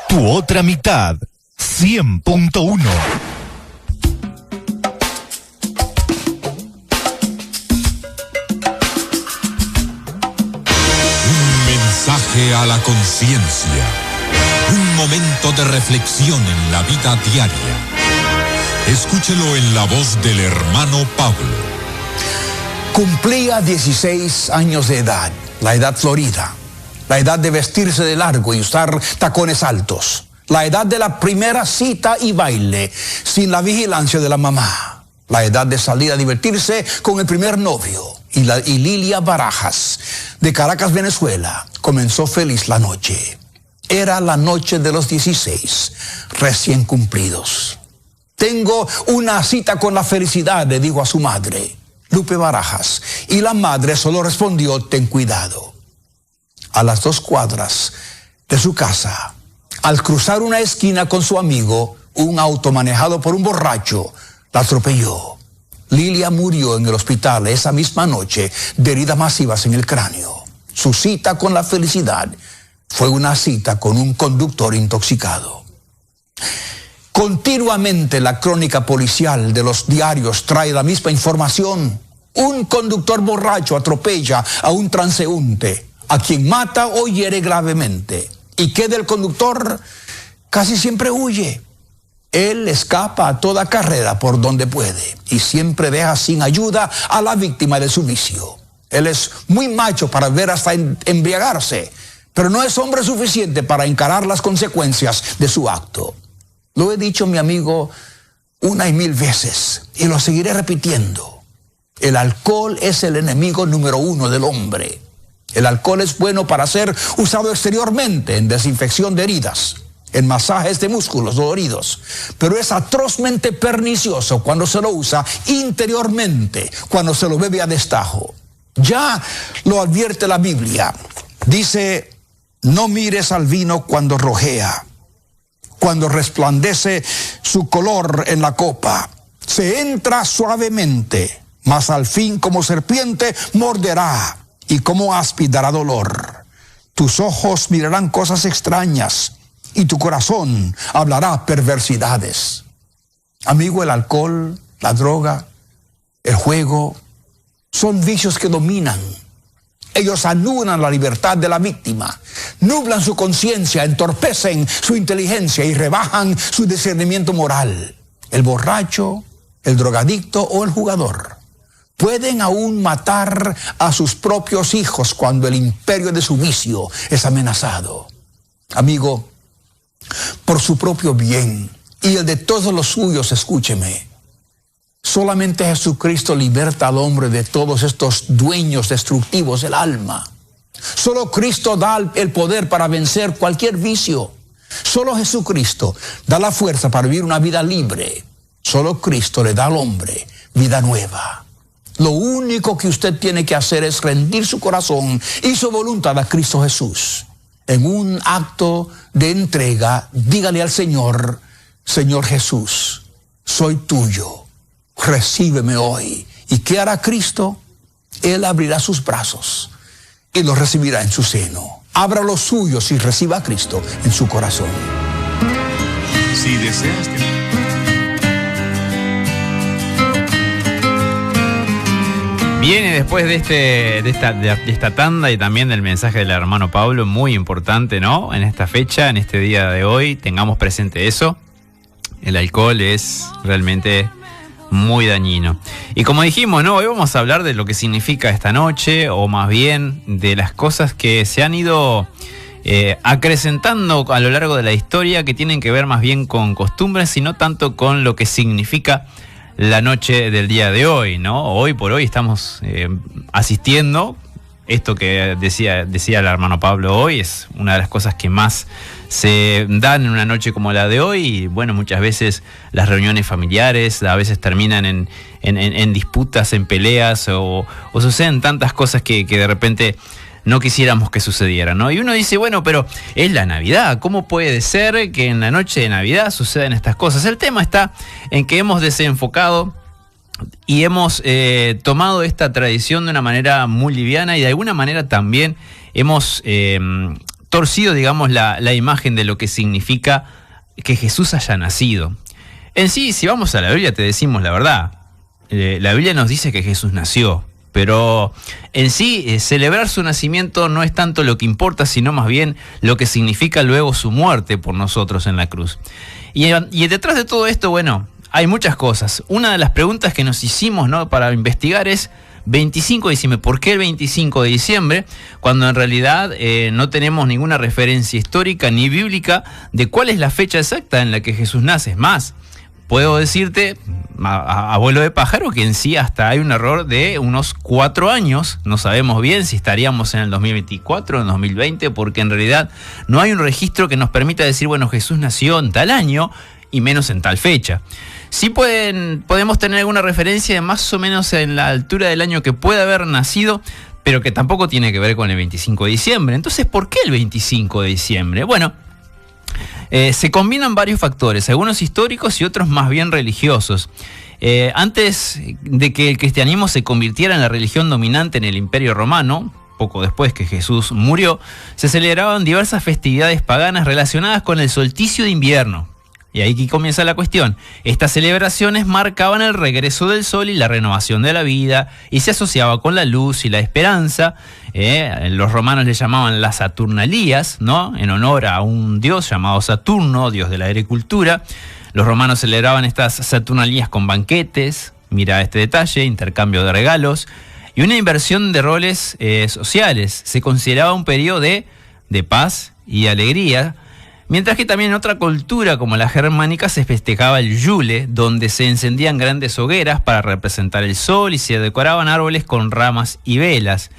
Tu otra mitad, 100.1. Mensaje a la conciencia. Un momento de reflexión en la vida diaria. Escúchelo en la voz del hermano Pablo. Cumplía 16 años de edad, la edad florida, la edad de vestirse de largo y usar tacones altos, la edad de la primera cita y baile sin la vigilancia de la mamá, la edad de salir a divertirse con el primer novio. Y Lilia Barajas, de Caracas, Venezuela, comenzó feliz la noche. Era la noche de los 16, recién cumplidos. Tengo una cita con la felicidad, le dijo a su madre, Lupe Barajas, y la madre solo respondió, ten cuidado. A las 2 cuadras de su casa, al cruzar una esquina con su amigo, un auto manejado por un borracho la atropelló. Lilia murió en el hospital esa misma noche de heridas masivas en el cráneo. Su cita con la felicidad fue una cita con un conductor intoxicado. Continuamente la crónica policial de los diarios trae la misma información. Un conductor borracho atropella a un transeúnte, a quien mata o hiere gravemente. ¿Y qué del conductor? Casi siempre huye. Él escapa a toda carrera por donde puede y siempre deja sin ayuda a la víctima de su vicio. Él es muy macho para ver hasta embriagarse, pero no es hombre suficiente para encarar las consecuencias de su acto. Lo he dicho, mi amigo, 1 y 1000 veces y lo seguiré repitiendo. El alcohol es el enemigo número 1 del hombre. El alcohol es bueno para ser usado exteriormente en desinfección de heridas, en masajes de músculos doloridos, pero es atrozmente pernicioso cuando se lo usa interiormente, cuando se lo bebe a destajo. Ya lo advierte la Biblia. Dice, no mires al vino cuando rojea, cuando resplandece su color en la copa. Se entra suavemente, mas al fin como serpiente morderá y como áspid dará dolor. Tus ojos mirarán cosas extrañas y tu corazón hablará perversidades. Amigo, el alcohol, la droga, el juego, son vicios que dominan. Ellos anulan la libertad de la víctima, nublan su conciencia, entorpecen su inteligencia y rebajan su discernimiento moral. El borracho, el drogadicto o el jugador pueden aún matar a sus propios hijos cuando el imperio de su vicio es amenazado. Amigo, por su propio bien y el de todos los suyos, escúcheme. Solamente Jesucristo liberta al hombre de todos estos dueños destructivos del alma. Solo Cristo da el poder para vencer cualquier vicio. Solo Jesucristo da la fuerza para vivir una vida libre. Solo Cristo le da al hombre vida nueva. Lo único que usted tiene que hacer es rendir su corazón y su voluntad a Cristo Jesús. En un acto de entrega, dígale al Señor, Señor Jesús, soy tuyo, recíbeme hoy. ¿Y qué hará Cristo? Él abrirá sus brazos y los recibirá en su seno. Abra los suyos y reciba a Cristo en su corazón. Si deseas Viene después de esta tanda y también del mensaje del hermano Pablo, muy importante, ¿no? En esta fecha, en este día de hoy, tengamos presente eso. El alcohol es realmente muy dañino. Y como dijimos, ¿no? Hoy vamos a hablar de lo que significa esta noche, o más bien de las cosas que se han ido acrecentando a lo largo de la historia, que tienen que ver más bien con costumbres y no tanto con lo que significa la noche del día de hoy, ¿no? Hoy por hoy estamos asistiendo, esto que decía el hermano Pablo hoy, es una de las cosas que más se dan en una noche como la de hoy. Y bueno, muchas veces las reuniones familiares a veces terminan en disputas, en peleas, o suceden tantas cosas que de repente no quisiéramos que sucedieran, ¿no? Y uno dice, bueno, pero es la Navidad, ¿cómo puede ser que en la noche de Navidad sucedan estas cosas? El tema está en que hemos desenfocado y hemos tomado esta tradición de una manera muy liviana, y de alguna manera también hemos torcido, digamos, la imagen de lo que significa que Jesús haya nacido. En sí, si vamos a la Biblia, te decimos la verdad. La Biblia nos dice que Jesús nació, pero en sí, celebrar su nacimiento no es tanto lo que importa, sino más bien lo que significa luego su muerte por nosotros en la cruz. Y detrás de todo esto, bueno, hay muchas cosas. Una de las preguntas que nos hicimos, ¿no?, para investigar es 25 de diciembre. ¿Por qué el 25 de diciembre? Cuando en realidad no tenemos ninguna referencia histórica ni bíblica de cuál es la fecha exacta en la que Jesús nace. Es más, puedo decirte, a vuelo de pájaro, que en sí hasta hay un error de unos 4 años. No sabemos bien si estaríamos en el 2024 o en el 2020, porque en realidad no hay un registro que nos permita decir, bueno, Jesús nació en tal año y menos en tal fecha. Sí podemos tener alguna referencia de más o menos en la altura del año que puede haber nacido, pero que tampoco tiene que ver con el 25 de diciembre. Entonces, ¿por qué el 25 de diciembre? Bueno, se combinan varios factores, algunos históricos y otros más bien religiosos. Antes de que el cristianismo se convirtiera en la religión dominante en el Imperio Romano, poco después que Jesús murió, se celebraban diversas festividades paganas relacionadas con el solsticio de invierno. Y ahí comienza la cuestión. Estas celebraciones marcaban el regreso del sol y la renovación de la vida, y se asociaba con la luz y la esperanza. Los romanos le llamaban las Saturnalías, ¿no?, en honor a un dios llamado Saturno, dios de la agricultura. Los romanos celebraban estas Saturnalías con banquetes, mira este detalle, intercambio de regalos, y una inversión de roles sociales. Se consideraba un periodo de paz y alegría. Mientras que también en otra cultura como la germánica se festejaba el Yule, donde se encendían grandes hogueras para representar el sol y se decoraban árboles con ramas y velas.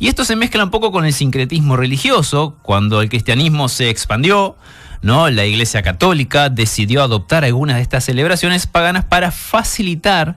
Y esto se mezcla un poco con el sincretismo religioso. Cuando el cristianismo se expandió, ¿no?, la Iglesia Católica decidió adoptar algunas de estas celebraciones paganas para facilitar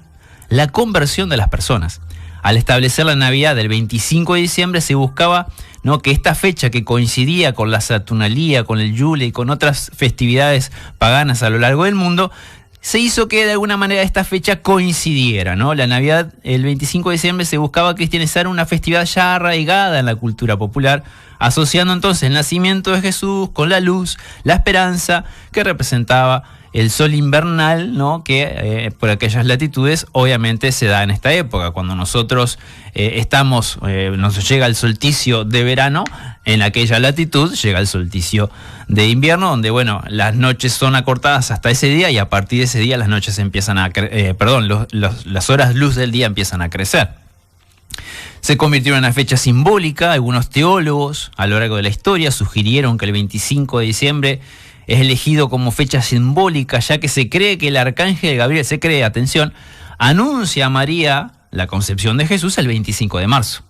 la conversión de las personas. Al establecer la Navidad del 25 de diciembre se buscaba, ¿no?, que esta fecha, que coincidía con la Saturnalía, con el Yule y con otras festividades paganas a lo largo del mundo, se hizo que de alguna manera esta fecha coincidiera, ¿no? La Navidad, el 25 de diciembre, se buscaba cristianizar una festividad ya arraigada en la cultura popular, asociando entonces el nacimiento de Jesús con la luz, la esperanza que representaba el sol invernal, ¿no?, que por aquellas latitudes obviamente se da en esta época. Cuando nosotros nos llega el solsticio de verano, en aquella latitud llega el solsticio de invierno, donde, bueno, las noches son acortadas hasta ese día, y a partir de ese día las noches empiezan las horas luz del día empiezan a crecer. Se convirtió en una fecha simbólica. Algunos teólogos a lo largo de la historia sugirieron que el 25 de diciembre es elegido como fecha simbólica, ya que se cree que el arcángel Gabriel, anuncia a María la concepción de Jesús el 25 de marzo.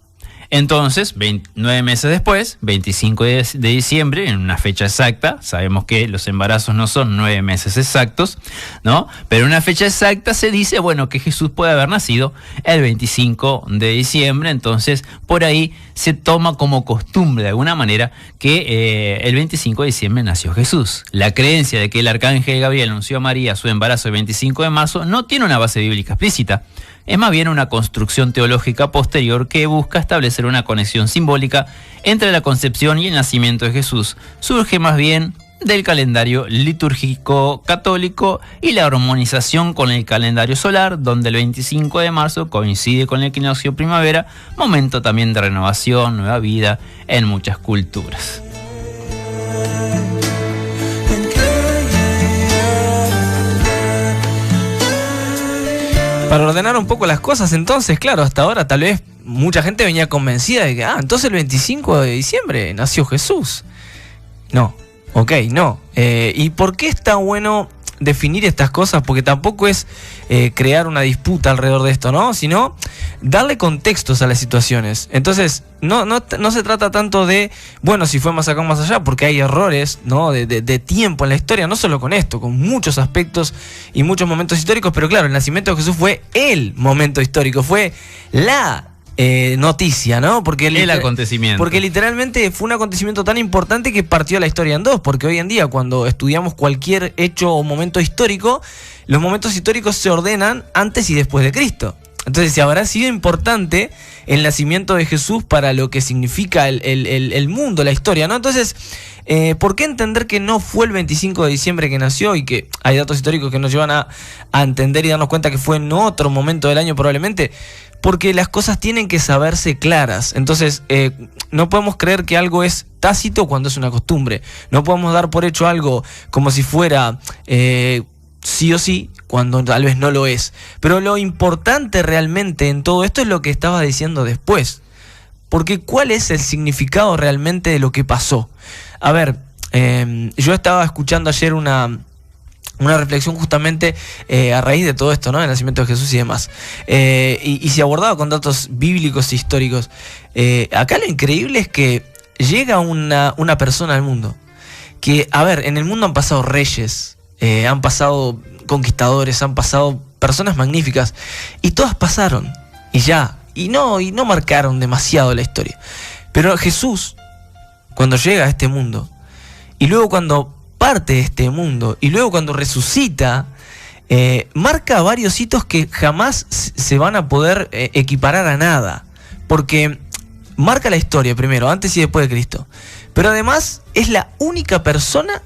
Entonces, 9 meses después, 25 de diciembre, en una fecha exacta, sabemos que los embarazos no son 9 meses exactos, ¿no? Pero en una fecha exacta se dice, bueno, que Jesús puede haber nacido el 25 de diciembre, entonces por ahí se toma como costumbre de alguna manera que el 25 de diciembre nació Jesús. La creencia de que el arcángel Gabriel anunció a María su embarazo el 25 de marzo no tiene una base bíblica explícita. Es más bien una construcción teológica posterior que busca establecer una conexión simbólica entre la concepción y el nacimiento de Jesús. Surge más bien del calendario litúrgico católico y la armonización con el calendario solar, donde el 25 de marzo coincide con el equinoccio primavera, momento también de renovación, nueva vida en muchas culturas. Para ordenar un poco las cosas, entonces, claro, hasta ahora tal vez mucha gente venía convencida de que, entonces el 25 de diciembre nació Jesús. No, no. ¿Y por qué está bueno definir estas cosas? Porque tampoco es crear una disputa alrededor de esto, ¿no? Sino darle contextos a las situaciones. Entonces, no se trata tanto de, bueno, si fue más acá o más allá, porque hay errores, ¿no?, de tiempo en la historia, no solo con esto, con muchos aspectos y muchos momentos históricos, pero claro, el nacimiento de Jesús fue el momento histórico, fue la noticia, ¿no? Porque el acontecimiento. Porque literalmente fue un acontecimiento tan importante que partió la historia en dos, porque hoy en día cuando estudiamos cualquier hecho o momento histórico, los momentos históricos se ordenan antes y después de Cristo. Entonces, si habrá sido importante el nacimiento de Jesús para lo que significa el mundo, la historia, ¿no? Entonces, ¿por qué entender que no fue el 25 de diciembre que nació y que hay datos históricos que nos llevan a entender y darnos cuenta que fue en otro momento del año probablemente? Porque las cosas tienen que saberse claras. Entonces, no podemos creer que algo es tácito cuando es una costumbre. No podemos dar por hecho algo como si fuera sí o sí, cuando tal vez no lo es. Pero lo importante realmente en todo esto es lo que estaba diciendo después. Porque ¿cuál es el significado realmente de lo que pasó? A ver, yo estaba escuchando ayer una reflexión justamente a raíz de todo esto, ¿no? El nacimiento de Jesús y demás. Y se abordaba con datos bíblicos e históricos. Acá lo increíble es que llega una persona al mundo que, a ver, en el mundo han pasado reyes, han pasado conquistadores, han pasado personas magníficas, y todas pasaron, y ya, y no marcaron demasiado la historia. Pero Jesús, cuando llega a este mundo, y luego cuando parte de este mundo, y luego cuando resucita, marca varios hitos que jamás se van a poder equiparar a nada, porque marca la historia primero, antes y después de Cristo, pero además es la única persona,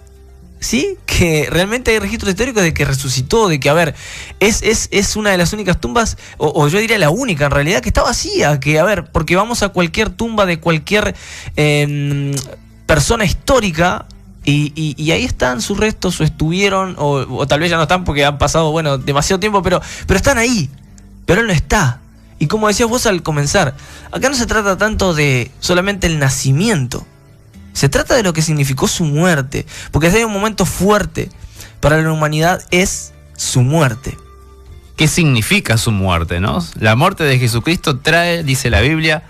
¿sí?, que realmente hay registros históricos de que resucitó, de que, a ver, es una de las únicas tumbas, o yo diría la única en realidad, que está vacía, que, a ver, porque vamos a cualquier tumba de cualquier persona histórica, y ahí están sus restos, o estuvieron, o tal vez ya no están porque han pasado, bueno, demasiado tiempo, pero están ahí, pero él no está. Y como decías vos al comenzar, acá no se trata tanto de solamente el nacimiento, se trata de lo que significó su muerte, porque si hay un momento fuerte para la humanidad es su muerte. ¿Qué significa su muerte, no? La muerte de Jesucristo trae, dice la Biblia,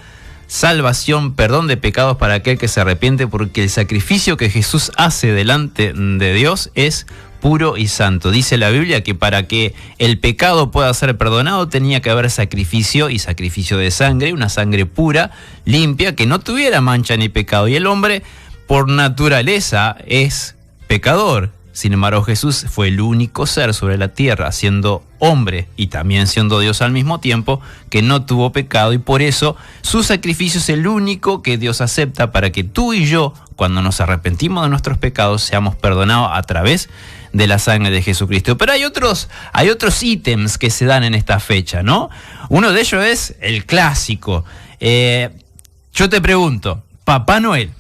salvación, perdón de pecados para aquel que se arrepiente, porque el sacrificio que Jesús hace delante de Dios es puro y santo. Dice la Biblia que para que el pecado pueda ser perdonado tenía que haber sacrificio, y sacrificio de sangre, una sangre pura, limpia, que no tuviera mancha ni pecado. Y el hombre por naturaleza es pecador. Sin embargo, Jesús fue el único ser sobre la tierra, siendo hombre y también siendo Dios al mismo tiempo, que no tuvo pecado, y por eso su sacrificio es el único que Dios acepta para que tú y yo, cuando nos arrepentimos de nuestros pecados, seamos perdonados a través de la sangre de Jesucristo. Pero hay otros ítems que se dan en esta fecha, ¿no? Uno de ellos es el clásico. Yo te pregunto, Papá Noel,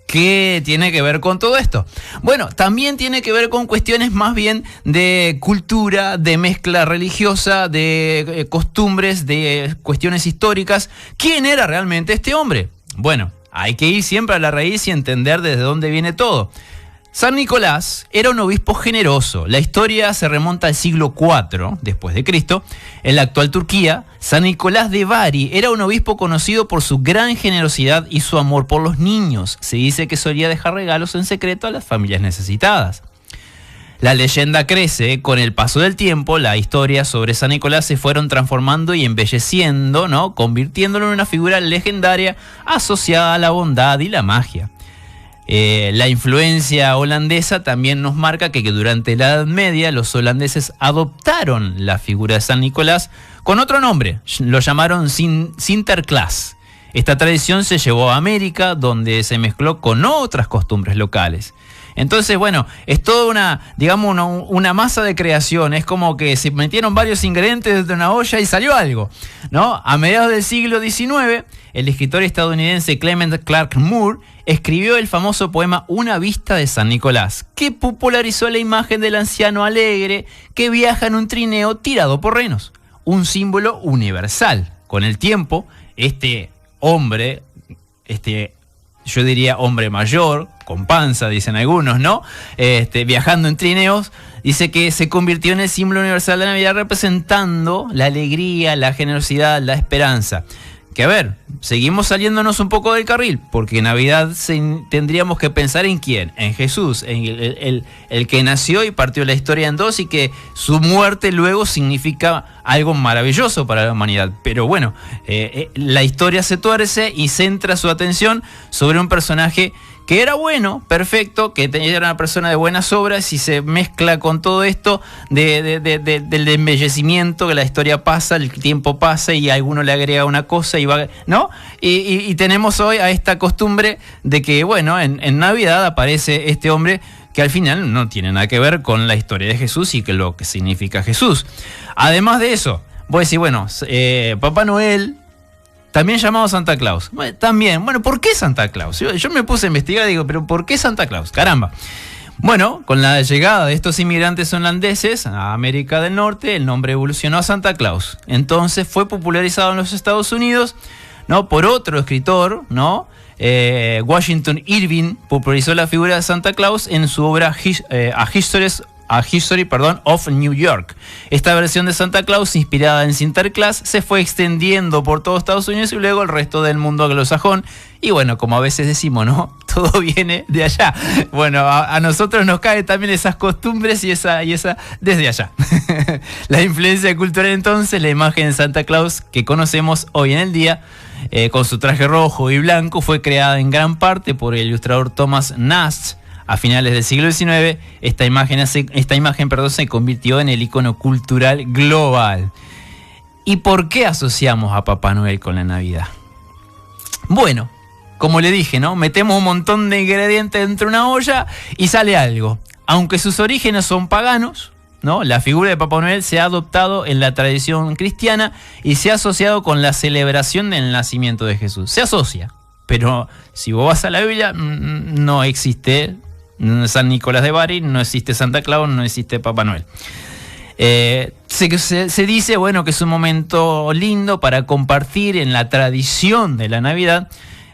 ¿qué tiene que ver con todo esto? Bueno, también tiene que ver con cuestiones más bien de cultura, de mezcla religiosa, de costumbres, de cuestiones históricas. ¿Quién era realmente este hombre? Bueno, hay que ir siempre a la raíz y entender desde dónde viene todo. San Nicolás era un obispo generoso. La historia se remonta al siglo IV después de Cristo. En la actual Turquía, San Nicolás de Bari era un obispo conocido por su gran generosidad y su amor por los niños. Se dice que solía dejar regalos en secreto a las familias necesitadas. La leyenda crece. Con el paso del tiempo, la historia sobre San Nicolás se fueron transformando y embelleciendo, ¿no?, convirtiéndolo en una figura legendaria asociada a la bondad y la magia. La influencia holandesa también nos marca que durante la Edad Media los holandeses adoptaron la figura de San Nicolás con otro nombre, lo llamaron Sinterklaas. Esta tradición se llevó a América, donde se mezcló con otras costumbres locales. Entonces, bueno, es toda una masa de creación. Es como que se metieron varios ingredientes dentro de una olla y salió algo, ¿no? A mediados del siglo XIX, el escritor estadounidense Clement Clark Moore escribió el famoso poema Una vista de San Nicolás, que popularizó la imagen del anciano alegre que viaja en un trineo tirado por renos, un símbolo universal. Con el tiempo, este hombre, yo diría hombre mayor, con panza, dicen algunos, ¿no? Viajando en trineos, dice que se convirtió en el símbolo universal de la Navidad, representando la alegría, la generosidad, la esperanza. Que a ver, seguimos saliéndonos un poco del carril, porque en Navidad tendríamos que pensar en quién, en Jesús, en el que nació y partió la historia en dos, y que su muerte luego significa algo maravilloso para la humanidad. Pero bueno, la historia se tuerce y centra su atención sobre un personaje que era bueno, perfecto, que era una persona de buenas obras, y se mezcla con todo esto del embellecimiento, que la historia pasa, el tiempo pasa y alguno le agrega una cosa y va, ¿no? Y tenemos hoy a esta costumbre de que, bueno, en Navidad aparece este hombre que al final no tiene nada que ver con la historia de Jesús y que lo que significa Jesús. Además de eso, voy a decir, bueno, Papá Noel, también llamado Santa Claus. Bueno, también, bueno, ¿por qué Santa Claus? Yo me puse a investigar y digo, pero ¿por qué Santa Claus? Caramba. Bueno, con la llegada de estos inmigrantes holandeses a América del Norte, el nombre evolucionó a Santa Claus. Entonces fue popularizado en los Estados Unidos, ¿no? Por otro escritor, ¿no? Washington Irving popularizó la figura de Santa Claus en su obra A History of New York. Esta versión de Santa Claus, inspirada en Sinterklaas, se fue extendiendo por todo Estados Unidos y luego el resto del mundo anglosajón. Y bueno, como a veces decimos, ¿no? Todo viene de allá. Bueno, a nosotros nos caen también esas costumbres y esa desde allá. La influencia cultural entonces, la imagen de Santa Claus que conocemos hoy en el día, con su traje rojo y blanco, fue creada en gran parte por el ilustrador Thomas Nast. A finales del siglo XIX, esta imagen se convirtió en el icono cultural global. ¿Y por qué asociamos a Papá Noel con la Navidad? Bueno, como le dije, ¿no? Metemos un montón de ingredientes dentro de una olla y sale algo. Aunque sus orígenes son paganos, ¿no? La figura de Papá Noel se ha adoptado en la tradición cristiana y se ha asociado con la celebración del nacimiento de Jesús. Se asocia, pero si vos vas a la Biblia, no existe San Nicolás de Bari, no existe Santa Claus, no existe Papá Noel. Se dice, bueno, que es un momento lindo para compartir en la tradición de la Navidad,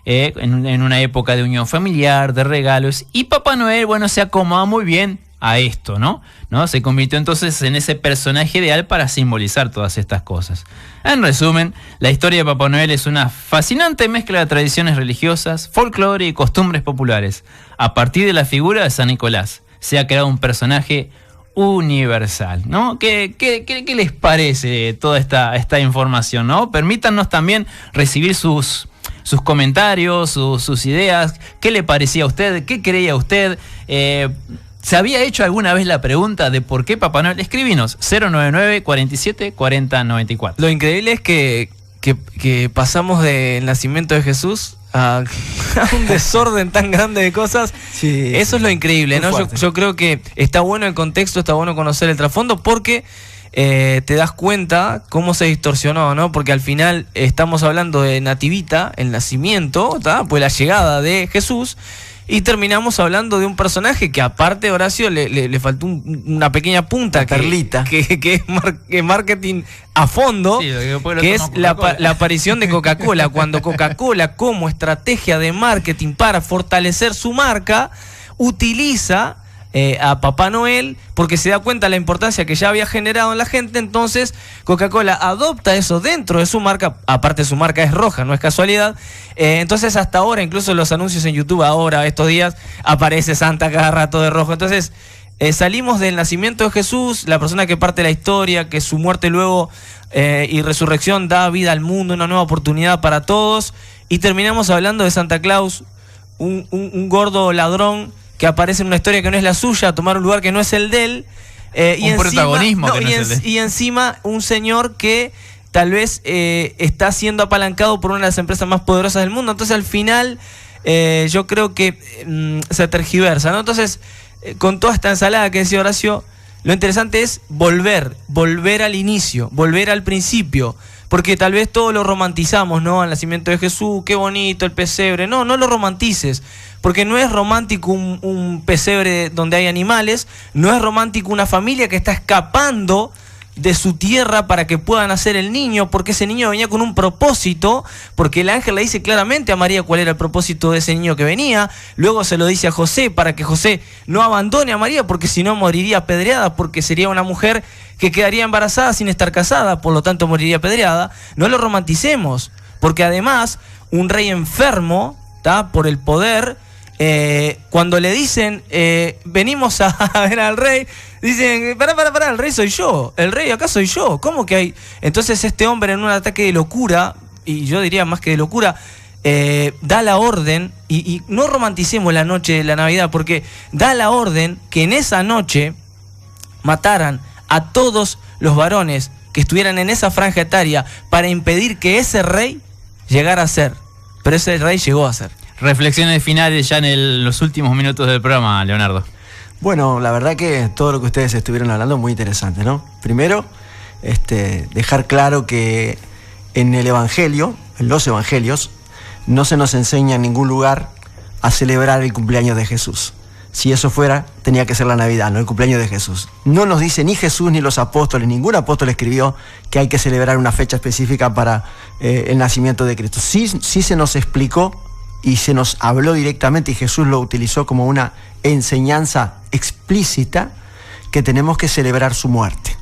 en una época de unión familiar, de regalos, y Papá Noel, bueno, se acomoda muy bien a esto, ¿no? Se convirtió entonces en ese personaje ideal para simbolizar todas estas cosas. En resumen, la historia de Papá Noel es una fascinante mezcla de tradiciones religiosas, folclore y costumbres populares. A partir de la figura de San Nicolás se ha creado un personaje universal, ¿no? ¿Qué les parece toda esta información, ¿no? Permítanos también recibir sus comentarios, sus ideas. ¿Qué le parecía a usted? ¿Qué creía usted? ¿Se había hecho alguna vez la pregunta de por qué Papá Noel? Escribinos 099 47 40 94. Lo increíble es que pasamos del nacimiento de Jesús a un desorden tan grande de cosas. Sí, eso es lo increíble, ¿no? Yo creo que está bueno el contexto, está bueno conocer el trasfondo, porque te das cuenta cómo se distorsionó, ¿no? Porque al final estamos hablando de Nativita, el nacimiento, ¿tá? Pues la llegada de Jesús. Y terminamos hablando de un personaje que, aparte, Horacio, le faltó una pequeña punta, perlita, que es marketing a fondo, sí, que es la aparición de Coca-Cola. Cuando Coca-Cola, como estrategia de marketing para fortalecer su marca, utiliza a Papá Noel, porque se da cuenta de la importancia que ya había generado en la gente. Entonces Coca-Cola adopta eso dentro de su marca. Aparte, su marca es roja, no es casualidad. Entonces hasta ahora, incluso los anuncios en YouTube ahora, estos días, aparece Santa cada rato de rojo. Entonces salimos del nacimiento de Jesús, la persona que parte la historia, que su muerte luego y resurrección da vida al mundo, una nueva oportunidad para todos, y terminamos hablando de Santa Claus, un gordo ladrón que aparece en una historia que no es la suya, a tomar un lugar que no es el de él. Y protagonismo que no es el de él. Y encima un señor que tal vez está siendo apalancado por una de las empresas más poderosas del mundo. Entonces al final yo creo que se tergiversa, ¿no? Entonces con toda esta ensalada que decía Horacio, lo interesante es volver al inicio, volver al principio. Porque tal vez todo lo romantizamos, ¿no? El nacimiento de Jesús, qué bonito el pesebre. No lo romantices, porque no es romántico un pesebre donde hay animales, no es romántico una familia que está escapando de su tierra para que pueda nacer el niño, porque ese niño venía con un propósito, porque el ángel le dice claramente a María cuál era el propósito de ese niño que venía. Luego se lo dice a José para que José no abandone a María, porque si no moriría apedreada, porque sería una mujer que quedaría embarazada sin estar casada, por lo tanto moriría apedreada. No lo romanticemos, porque además un rey enfermo, ¿tá? Por el poder, cuando le dicen venimos a ver al rey, dicen pará, el rey soy yo, el rey acá soy yo, ¿cómo que hay? Entonces este hombre, en un ataque de locura, y yo diría más que de locura, da la orden, y no romanticemos la noche de la Navidad, porque da la orden que en esa noche mataran a todos los varones que estuvieran en esa franja etaria para impedir que ese rey llegara a ser. Pero ese rey llegó a ser. Reflexiones finales ya en los últimos minutos del programa, Leonardo. Bueno, la verdad que todo lo que ustedes estuvieron hablando es muy interesante, ¿no? Primero, dejar claro que en el Evangelio, en los Evangelios, no se nos enseña en ningún lugar a celebrar el cumpleaños de Jesús. Si eso fuera, tenía que ser la Navidad, no el cumpleaños de Jesús. No nos dice ni Jesús ni los apóstoles, ningún apóstol escribió que hay que celebrar una fecha específica para el nacimiento de Cristo. Sí se nos explicó y se nos habló directamente, y Jesús lo utilizó como una enseñanza explícita, que tenemos que celebrar su muerte.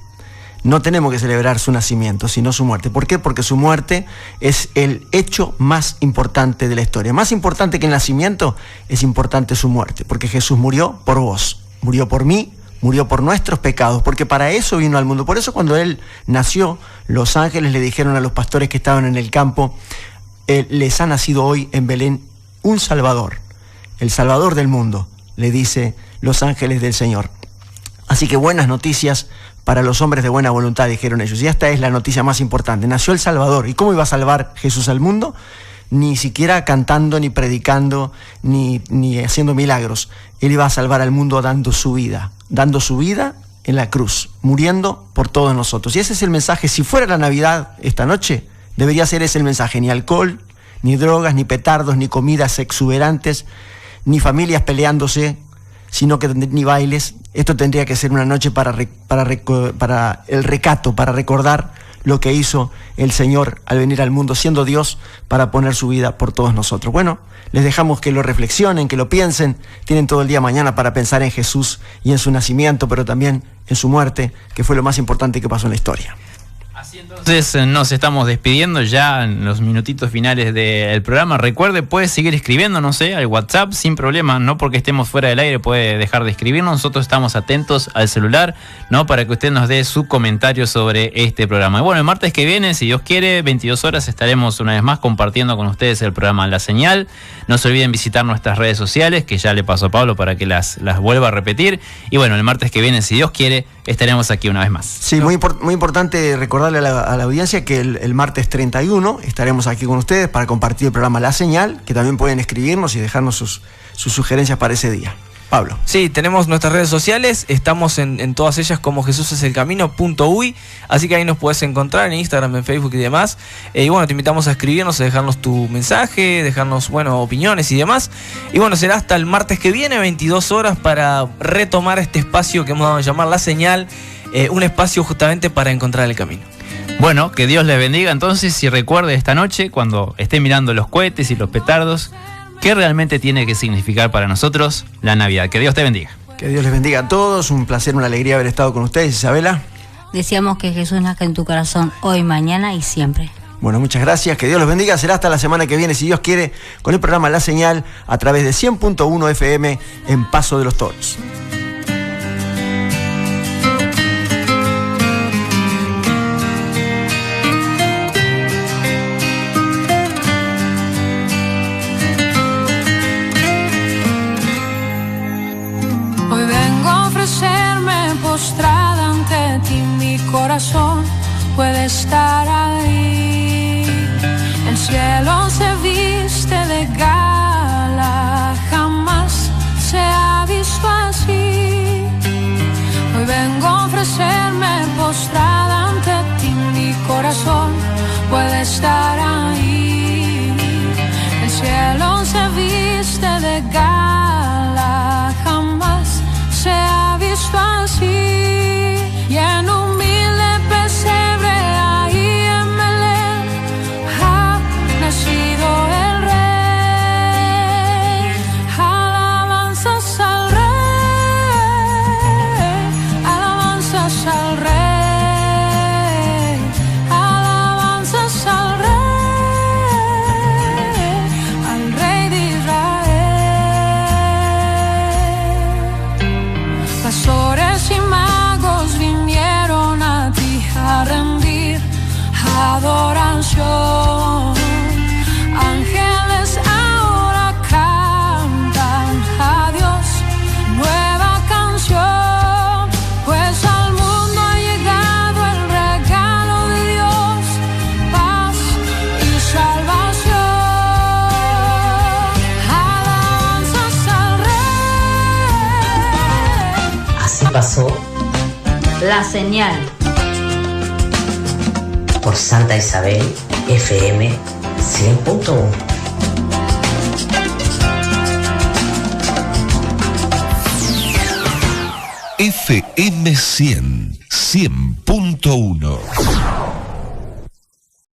No tenemos que celebrar su nacimiento, sino su muerte. ¿Por qué? Porque su muerte es el hecho más importante de la historia. Más importante que el nacimiento, es importante su muerte. Porque Jesús murió por vos, murió por mí, murió por nuestros pecados, porque para eso vino al mundo. Por eso cuando Él nació, los ángeles le dijeron a los pastores que estaban en el campo, les ha nacido hoy en Belén un Salvador, el Salvador del mundo, le dice los ángeles del Señor. Así que buenas noticias para los hombres de buena voluntad, dijeron ellos. Y esta es la noticia más importante. Nació el Salvador. ¿Y cómo iba a salvar Jesús al mundo? Ni siquiera cantando, ni predicando, ni haciendo milagros. Él iba a salvar al mundo dando su vida en la cruz, muriendo por todos nosotros. Y ese es el mensaje. Si fuera la Navidad esta noche, debería ser ese el mensaje. Ni alcohol, ni drogas, ni petardos, ni comidas exuberantes, ni familias peleándose, sino que ni bailes. Esto tendría que ser una noche para el recato, para recordar lo que hizo el Señor al venir al mundo siendo Dios para poner su vida por todos nosotros. Bueno, les dejamos que lo reflexionen, que lo piensen. Tienen todo el día mañana para pensar en Jesús y en su nacimiento, pero también en su muerte, que fue lo más importante que pasó en la historia. Así entonces nos estamos despidiendo ya en los minutitos finales del programa. Recuerde, puede seguir escribiendo, no sé, al WhatsApp sin problema, no porque estemos fuera del aire puede dejar de escribirnos. Nosotros estamos atentos al celular, ¿no? Para que usted nos dé su comentario sobre este programa. Y bueno, el martes que viene, si Dios quiere, 22 horas, estaremos una vez más compartiendo con ustedes el programa La Señal. No se olviden visitar nuestras redes sociales, que ya le pasó a Pablo para que las vuelva a repetir. Y bueno, el martes que viene, si Dios quiere, estaremos aquí una vez más. Sí, muy importante recordarle a la audiencia que el martes 31 estaremos aquí con ustedes para compartir el programa La Señal, que también pueden escribirnos y dejarnos sus sugerencias para ese día. Pablo. Sí, tenemos nuestras redes sociales, estamos en todas ellas como jesuseselcamino.uy, así que ahí nos puedes encontrar en Instagram, en Facebook y demás. Y bueno, te invitamos a escribirnos, a dejarnos tu mensaje, dejarnos, opiniones y demás. Y bueno, será hasta el martes que viene, 22 horas, para retomar este espacio que hemos dado a llamar La Señal, un espacio justamente para encontrar el camino. Bueno, que Dios les bendiga entonces, y recuerde esta noche, cuando esté mirando los cohetes y los petardos, ¿qué realmente tiene que significar para nosotros la Navidad? Que Dios te bendiga. Que Dios les bendiga a todos. Un placer, una alegría haber estado con ustedes. Isabela. Deseamos que Jesús nazca en tu corazón hoy, mañana y siempre. Bueno, muchas gracias. Que Dios los bendiga. Será hasta la semana que viene, si Dios quiere, con el programa La Señal a través de 100.1 FM en Paso de los Toros. Postrada ante ti, mi corazón puede estar ahí. El cielo se viste de gala, jamás se ha visto así. Hoy vengo a ofrecerme postrada ante ti, mi corazón puede estar ahí. El cielo se viste de gala, jamás se ha visto así. Y en humilde pesebre ahí en Belén ha nacido el Rey. Alabanzas al Rey, alabanzas al Rey, alabanzas al Rey. pasó La señal. por Santa Isabel FM 100.1. FM 100, 100.1.